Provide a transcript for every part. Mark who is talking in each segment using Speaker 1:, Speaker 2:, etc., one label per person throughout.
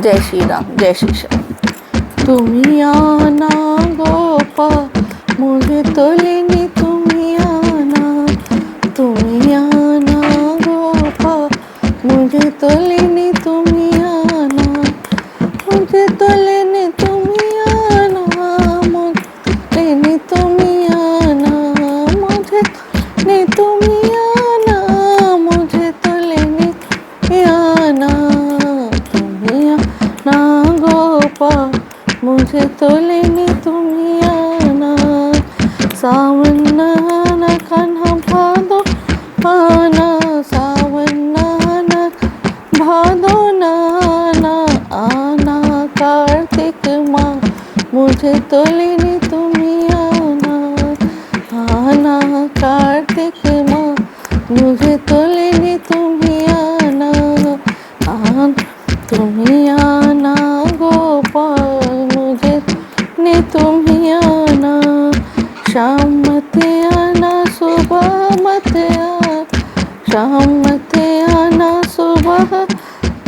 Speaker 1: जय श्री राम, जय श्री श्याम। तुम्ही आना गोपाळ मुझे तो लेनी, तुम्ही आना गोपाळ मुझे तो लेनी, तुम्ही आना मुझे तो लेनी, तुम्ही आना लेनी, तुम्ही आना मुझे लेनी, तुम्ही आना मुझे तो लेनी आना, तुम्ही आना गोपाळ मुझे तो लेनी, तुम्ही आना। सावन आना कान्हा भादो आना, सावन आना भादो आना, आना कार्तिक माह मुझे तो लेनी, तुम्ही आना, आना कार्तिक माह मुझे तो लेनी, तुम्ही आना, आना तुम्ही आना गोपाळ मुझे ने तुम्ही आना। शाम मत आना सुबह मत आना, शाम मत आना सुबह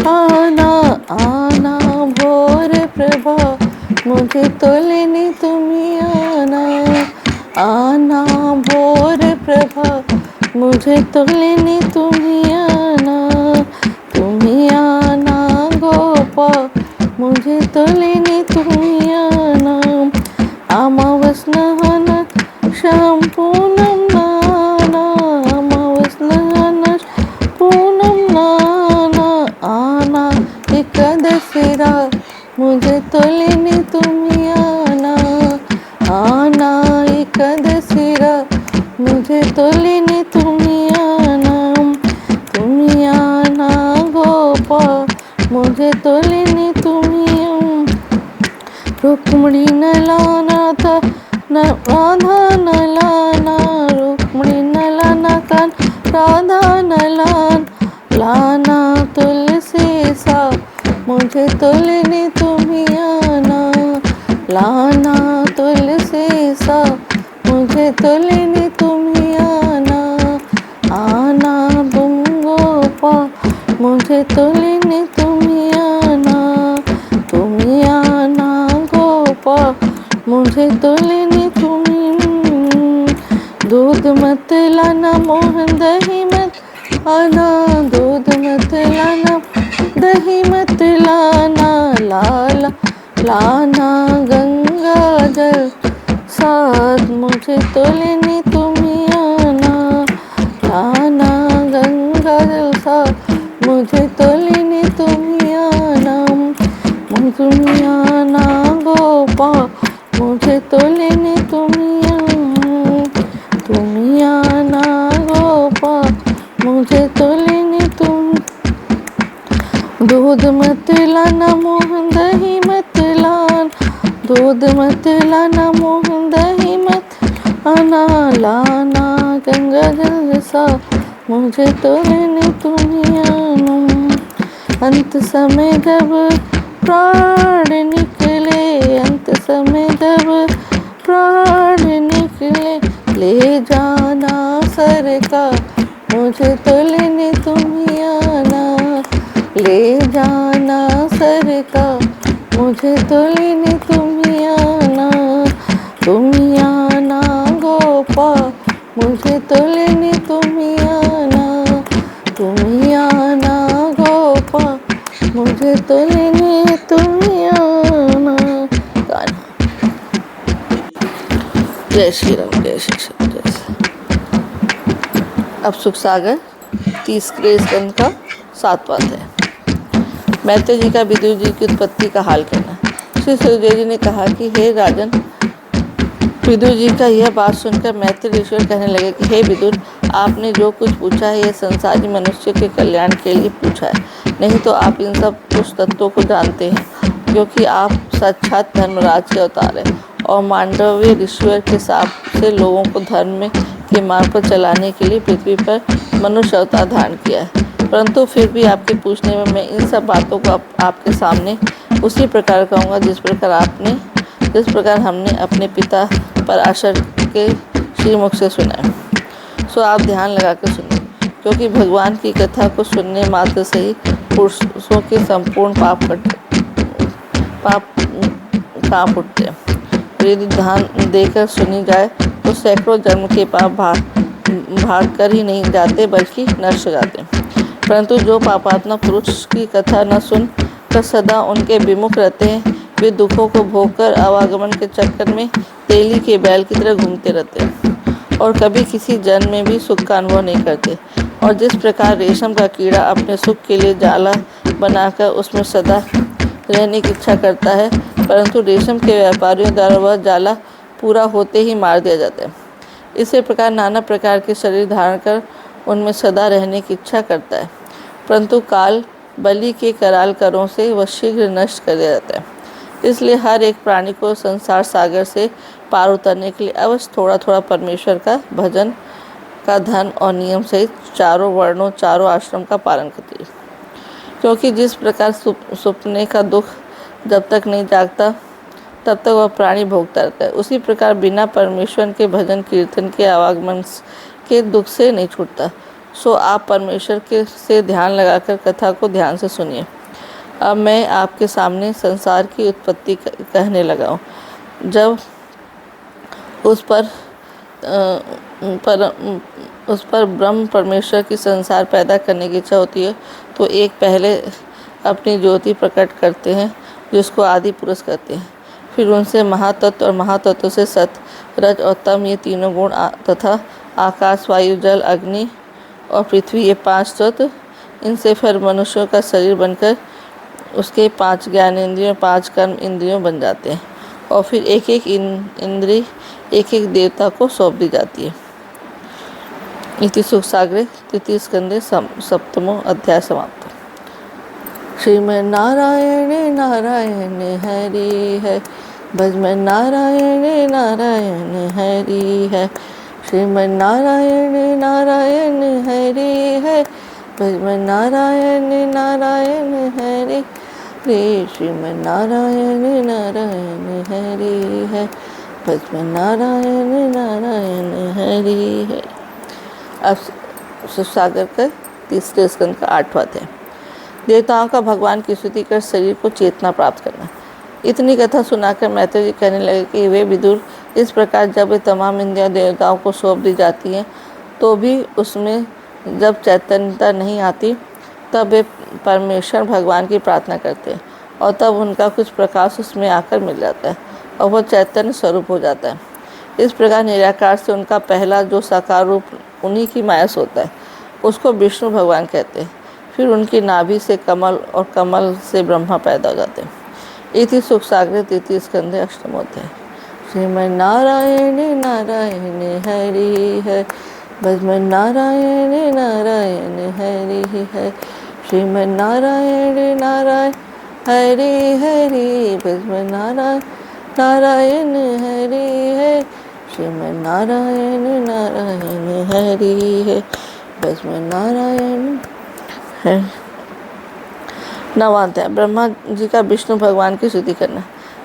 Speaker 1: आना, आना भोर प्रभात मुझे तो लेनी, तुम्ही आना, आना भोर प्रभात मुझे तो लेनी, तुम्ही आना, तुम्ही आना गोपाळ मुझे तो लेनी, तुम्ही आना। अमावस नहाना श्याम पूनम नाना, अमावस नहाना पूनम नाना, आना एकादशी रात मुझे तो लेनी, तुम्ही आना, आना एकादशी रात मुझे तो लेनी, तुम्ही आना, तुम्ही आना गोपाळ मुझे तो लेनी, तुम्ही रुक्मिणी न लाना था न राधा न लाना, रुक्मिणी न लाना कान राधा न लाना, तुलसी सा मुझे तो लेनी, तुम्ही आना, लाना तुलसी सा मुझे तो लेनी, तुम्ही आना, आना तुम गोपाळ मुझे तो लेनी, तुम्ही आना, तुम्ही आना गोपाळ मुझे तो लेनी, तुम्ही दूध मत लाना मोहन दही मत आना, दूध मत लाना दही मत लाना, लाला लाना गंगा जल साथ मुझे तो लेनी, तुम्ही आना, लाना गंगा जल साथ मुझे तो लेनी, तुम्ही आना, तुम्ही आना गोपाळ मुझे तो लेनी, तुम्ही आना, तुम्ही आना गोपाळ मुझे तो लेनी, तुम दूध मत लाना मोहन दही मत लाना, दूध मत लाना मोहन दही मत आना, लाना गंगा जल सा मुझे तो लेनी, तुम्ही आना। अंत समय जब प्राण निकले, अंत समय जब प्राण निकले, ले जाना सरकार मुझे तो लेनी, तुम्ही आना, ले जाना सरकार मुझे तो लेनी, तुम्ही आना, तुम्ही आना गोपाळ मुझे तो लेनी, तुम्ही आना, तुम्ही आना गोपाळ मुझे तो लेनी, तुम्ही आना। गाना। जय श्री राम, जय श्री श्याम, जय श्री। अब सुख सागर 30वें स्कंद का 7वां अध्याय। मैत्रेय जी का विदुर जी की उत्पत्ति का हाल कहना। श्री सुखदेव जी ने कहा कि हे राजन, विदुर जी का यह बात सुनकर मैत्रेय ऋषि कहने लगे कि हे विदुर, आपने जो कुछ पूछा है यह संसारी मनुष्य के कल्याण के लिए पूछा है, नहीं तो आप इन सब कुछ तत्वों को जानते हैं, क्योंकि आप साक्षात धर्मराज के अवतार हैं और मांडव्य ऋषिवर के हिसाब से लोगों को धर्म के मार्ग पर चलाने के लिए पृथ्वी पर मनुष्य अवतार धारण किया है। परंतु फिर भी आपके पूछने में मैं इन सब बातों को आपके सामने उसी प्रकार कहूँगा जिस प्रकार हमने अपने पिता पराशर के श्रीमुख से सुना है। सो आप ध्यान लगा कर सुनिए, क्योंकि भगवान की कथा को सुनने मात्र से ही पुरुषों के संपूर्ण पाप पाप कांप उठते। और यदि ध्यान देकर सुनी जाए तो सैकड़ों जन्म के पाप भाग कर ही नहीं जाते बल्कि नष्ट हो जाते। परंतु जो पापात्मा पुरुष की कथा न सुन कर सदा उनके विमुख रहते हैं, वे दुखों को भोगकर आवागमन के चक्कर में तेली के बैल की तरह घूमते रहते हैं और कभी किसी जन्म में भी सुख का अनुभव नहीं करते। और जिस प्रकार रेशम का कीड़ा अपने सुख के लिए जाला बनाकर उसमें सदा रहने की इच्छा करता है, परंतु रेशम के व्यापारियों द्वारा वह जाला पूरा होते ही मार दिया जाता है, इसी प्रकार नाना प्रकार के शरीर धारण कर उनमें सदा रहने की इच्छा करता है, परंतु काल बलि के कराल करों से वह शीघ्र नष्ट कर दिया जाता है। इसलिए हर एक प्राणी को संसार सागर से पार उतरने के लिए अवश्य थोड़ा थोड़ा परमेश्वर का भजन का धन और नियम सहित चारों वर्णों चारों आश्रम का पालन करती है। क्योंकि जिस प्रकार सुपने का दुख जब तक नहीं जागता तब तक वह प्राणी भोगता रहता है, उसी प्रकार बिना परमेश्वर के भजन कीर्तन के आवागमन के दुख से नहीं छूटता। सो आप परमेश्वर के से ध्यान लगाकर कथा को ध्यान से सुनिए। अब मैं आपके सामने संसार की उत्पत्ति कहने लगा हूँ। जब उस पर ब्रह्म परमेश्वर की संसार पैदा करने की इच्छा होती है तो एक पहले अपनी ज्योति प्रकट करते हैं जिसको आदि पुरुष कहते हैं। फिर उनसे महातत्व और महातत्व से सत रज और तम ये तीनों गुण तथा आकाश वायु जल अग्नि और पृथ्वी ये 5 तत्व, इनसे फिर मनुष्यों का शरीर बनकर उसके 5 ज्ञानेंद्रियों 5 कर्म इंद्रियों बन जाते हैं और फिर एक एक इंद्रिय एक एक देवता को सौंप दी जाती है। इति सुखसागरे तृतीय स्कंदे सप्तमो अध्याय समाप्त। श्रीमन नारायण नारायण हरि है, भजमन नारायण नारायण हरि है। श्रीमन नारायण नारायण हरि है, भजमन नारायण नारायण हरि रे। श्रीमन नारायण नारायण हरि है, भजमन नारायण नारायण हरि है। अब सुखसागर का तीसरे स्कंद का 8वां अध्याय। देवताओं का भगवान की स्तुति कर शरीर को चेतना प्राप्त करना। इतनी कथा सुनाकर मैत्रेय जी कहने लगे कि वे विदुर, इस प्रकार जब वे तमाम इंद्रियां देवताओं को सौंप दी जाती हैं तो भी उसमें जब चैतन्यता नहीं आती तब वे परमेश्वर भगवान की प्रार्थना करते हैं और तब उनका कुछ प्रकाश उसमें आकर मिल जाता है और वह चैतन्य स्वरूप हो जाता है। इस प्रकार निराकार से उनका पहला जो साकार रूप उन्हीं की माया से होता है उसको विष्णु भगवान कहते हैं। फिर उनकी नाभि से कमल और कमल से ब्रह्मा पैदा हो जाते हैं। इति सुखसागरे तृतीय स्कंदे अष्टमोध्याय। श्रीमन नारायण नारायण हरि है, भजमन नारायण नारायण हरि है। श्रीमन नारायण नारायण हरि हरि, भजमन नारायण नारायण हरि है। श्रीमन नारायण नारायण हरि है, भजमन नारायण है। 9वां अध्याय। ब्रह्मा जी का विष्णु भगवान की स्तुति करना।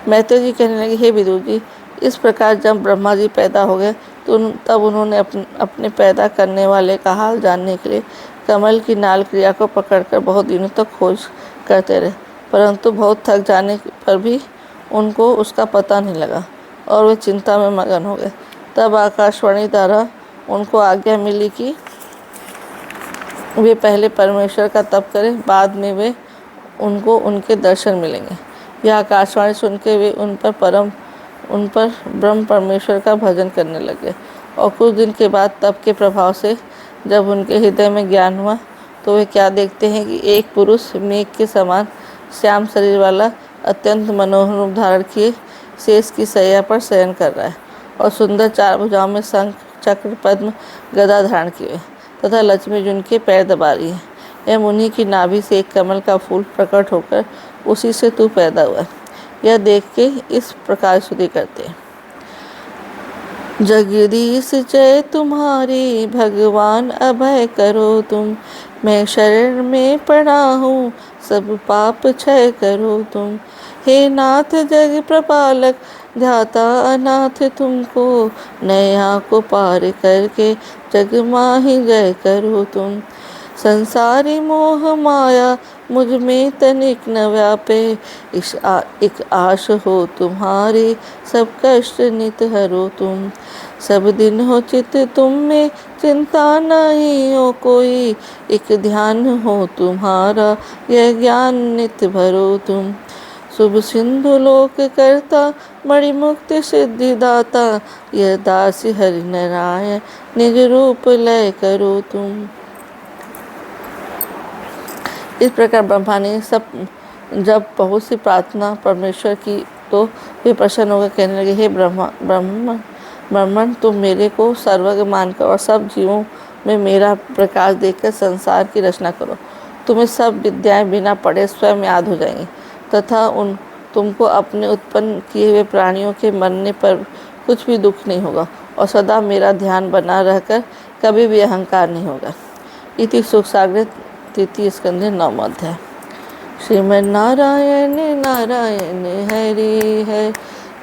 Speaker 1: मैत्रेय जी कहने लगे, हे विदुर जी, इस प्रकार जब ब्रह्मा जी पैदा हो गए तो तब उन्होंने अपने पैदा करने वाले का हाल जानने के लिए कमल की नाल क्रिया को पकड़कर बहुत दिनों तक खोज करते रहे, परंतु बहुत थक जाने पर भी उनको उसका पता नहीं लगा और वे चिंता में मगन हो गए। तब आकाशवाणी द्वारा उनको आज्ञा मिली कि वे पहले परमेश्वर का तप करें, बाद में वे उनको उनके दर्शन मिलेंगे। यह आकाशवाणी सुनकर वे उन पर ब्रह्म परमेश्वर का भजन करने लगे और कुछ दिन के बाद तप के प्रभाव से जब उनके हृदय में ज्ञान हुआ तो वे क्या देखते हैं कि एक पुरुष मेघ के समान श्याम शरीर वाला अत्यंत मनोहर रूप धारण किए शेष की शैया पर शयन कर रहा है और सुंदर 4 भुजाओं में शंख चक्र पद्म गदा धारण किए तथा लक्ष्मी जी उनके पैर दबा रही है। एवं उन्हीं की नाभि से एक कमल का फूल प्रकट होकर उसी से तू पैदा हुआ। यह देख के इस प्रकार स्तुति करते हैं। जगदीश जय तुम्हारी, भगवान अभय करो तुम, मैं शरण में पड़ा हूँ, सब पाप क्षय करो तुम। हे नाथ जग प्रपालक, ध्याता अनाथ तुमको, नया को पार करके जग माही जय करो तुम। संसारी मोह माया मुझ में तनिक न व्यापे, एक आश हो तुम्हारी, सब कष्ट नित हरो तुम। सब दिन हो चित तुम में, चिंता नहीं हो कोई, एक ध्यान हो तुम्हारा, यह ज्ञान नित भरो तुम। शुभ सिंधु लोक करता, बड़ी मुक्ति सिद्धि दाता, यह दास हरि नारायण, निज रूप लय करो तुम। इस प्रकार ब्रह्मा ने सब जब बहुत सी प्रार्थना परमेश्वर की, तो वे प्रसन्न होकर कहने लगे, हे ब्रह्मन, तुम मेरे को सर्वज्ञ मानकर और सब जीवों में मेरा प्रकाश देखकर संसार की रचना करो। तुम्हें सब विद्याएं बिना पढ़े स्वयं याद हो जाएंगी तथा तुमको अपने उत्पन्न किए हुए प्राणियों के मरने पर कुछ भी दुख नहीं होगा और सदा मेरा ध्यान बना रहकर कभी भी अहंकार नहीं होगा। इति सुखसागर तृतीय स्कंधे 9वां अध्याय। श्रीमन्नारायण नारायण हरि है,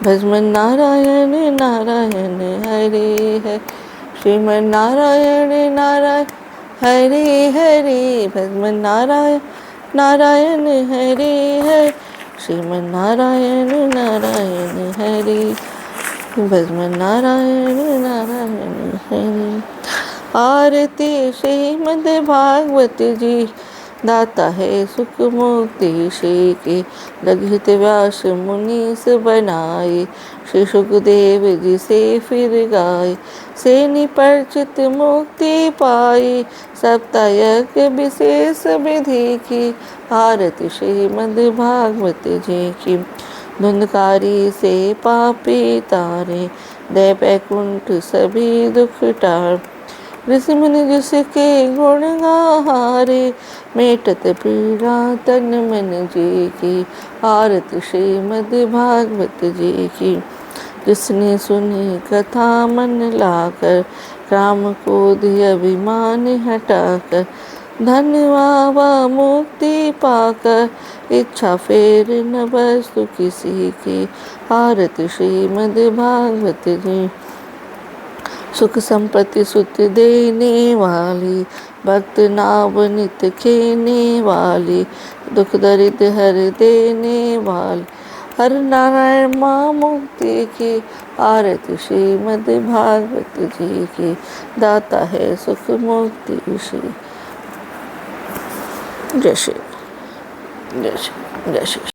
Speaker 1: भजमन्नारायण नारायण हरि है। श्रीमन्नारायण नारायण हरि हरि, भजमन्नारायण नारायण हरि है। श्रीमन्नारायण नारायण हरि, भजमन्नारायण नारायण हरि। आरती श्रीमद् भागवत जी, दाता है सुख मुक्ति श्री के, लघित व्यास मुनीस बनाए, श्री सुखदेव जी से फिर गाए, से निपर्चित मुक्ति पाई, सप्तायज्ञ विशेष विधि की, आरती श्रीमद् भागवत जी की। धुंधकारी से पापी तारे, दे बैकुंठ सभी दुख टार, ऋषि मुनि जिसके गुण गाहारे, मेटत पीड़ा तन मन जी की, आरती श्रीमद् भागवत जी की। जिसने सुनी कथा मन लाकर, काम क्रोध अभिमान हटाकर, धन्यवाद मुक्ति पाकर, इच्छा फेर न वस्तु किसी की, आरती श्रीमद् भागवत जी। सुख संपत्ति सुत देने वाली, भक्त नाव नित खेने वाली, दुख दरिद्र हर देने वाली, हर नारायण माँ मुक्ति की, आरती श्रीमद् भागवत जी की। दाता है सुख मुक्ति श्री। जय श्री जय श्री जय श्री।